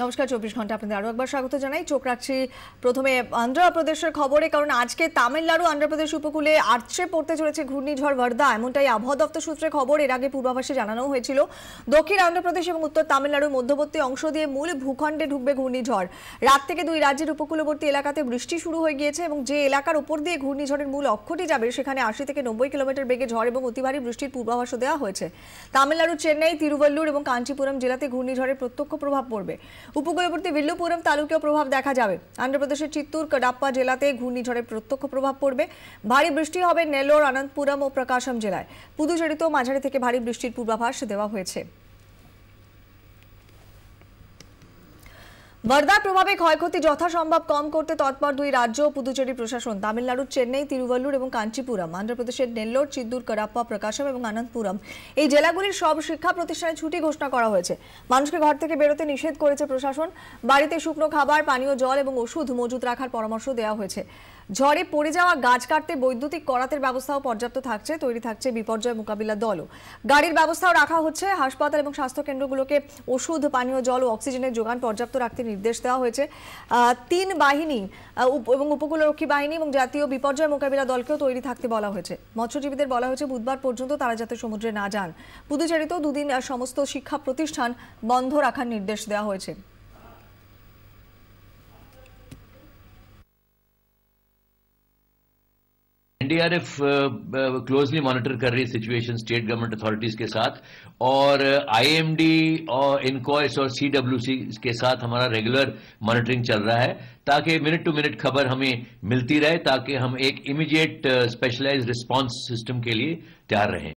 নমস্কার 24 ঘন্টা আপনাদের আরো একবার স্বাগত জানাই। চোখ রাখছি প্রথমে অন্ধ্রপ্রদেশের খবরে, কারণ আজকে তামিলনাড়ু অন্ধ্রপ্রদেশ উপকূলে আছড়ে পড়তে চলেছে ঘূর্ণিঝড় বর্দা, এমনটাই আবহাওয়া দপ্তর সূত্রে খবর। এর আগে পূর্বাভাসে জানানো হয়েছিল দক্ষিণ অন্ধ্রপ্রদেশ এবং উত্তর তামিলনাড়ুর মধ্যবর্তী অংশ দিয়ে মূল ভূখণ্ডে ঢুকবে ঘূর্ণিঝড়। রাত থেকে দুই রাজ্যের উপকূলবর্তী এলাকাতে বৃষ্টি শুরু হয়ে গিয়েছে এবং যে এলাকার উপর দিয়ে ঘূর্ণিঝড়ের মূল অক্ষটি যাবে সেখানে 80 থেকে 90 কিলোমিটার বেগে ঝড় এবং অতি ভারী বৃষ্টির পূর্বাভাসও দেওয়া হয়েছে। তামিলনাড়ুর চেন্নাই, তিরুভাল্লুর এবং কাঞ্চিপুরম জেলাতে ঘূর্ণিঝড়ের প্রত্যক্ষ প্রভাব পড়বে। উপকূলবর্তী বিল্লুপুরম তালুকেও প্রভাব দেখা যাবে। অন্ধ্রপ্রদেশের চিত্তুর, কডাপ্পা জেলাতে ঘূর্ণিঝড়ের প্রত্যক্ষ প্রভাব পড়বে। ভারী বৃষ্টি হবে নেল্লোর, অনন্তপুরম ও প্রকাশম জেলায়। পুদুচেরিতেও মাঝারি থেকে ভারী বৃষ্টির পূর্বাভাস দেওয়া হয়েছে। বর্দার প্রভাবে ক্ষয়ক্ষতি যথাসম্ভব কম করতে তৎপর দুই রাজ্য ও পুদুচেরি প্রশাসন। তামিলনাড়ুর চেন্নাই, তিরুভাল্লুর এবং কাঞ্চিপুরম, অন্ধ্রপ্রদেশের নেল্লোর, চিত্তুর, কডাপ্পা, প্রকাশম এবং অনন্তপুরম এই জেলাগুলির সব শিক্ষা প্রতিষ্ঠানে ছুটি ঘোষণা করা হয়েছে। মানুষকে ঘর থেকে বেরোতে নিষেধ করেছে প্রশাসন। বাড়িতে শুকনো খাবার, পানীয় জল এবং ওষুধ মজুত রাখার পরামর্শ দেওয়া হয়েছে। ঝড়ে পড়ে যাওয়া গাছ কাটতে বৈদ্যুতিক করাতের ব্যবস্থাও পর্যাপ্ত থাকছে। তৈরি থাকছে বিপর্যয় মোকাবিলা দলও। গাড়ির ব্যবস্থাও রাখা হচ্ছে। হাসপাতাল এবং স্বাস্থ্য কেন্দ্রগুলোকে ওষুধ, পানীয় জল ও অক্সিজেনের যোগান পর্যাপ্ত রাখতে নির্দেশ দেওয়া হয়েছে। তিন বাহিনী এবং উপকূলরক্ষী বাহিনী এবং জাতীয় বিপর্যয় মোকাবিলা দলকেও তৈরি থাকতে বলা হয়েছে। মৎস্যজীবীদের বলা হয়েছে বুধবার পর্যন্ত তারা যাতে সমুদ্রে না যান। পুদুচেরিতেও দুদিন সমস্ত শিক্ষা প্রতিষ্ঠান বন্ধ রাখার নির্দেশ দেওয়া হয়েছে। एनडीआरएफ क्लोजली मॉनिटर कर रही है सिचुएशन स्टेट गवर्नमेंट अथॉरिटीज के साथ, और आईएमडी और इनकॉइस और सीडब्ल्यूसी के साथ हमारा रेगुलर मॉनिटरिंग चल रहा है, ताकि मिनट टू मिनट खबर हमें मिलती रहे, ताकि हम एक इमीडिएट स्पेशलाइज्ड रिस्पांस सिस्टम के लिए तैयार रहें।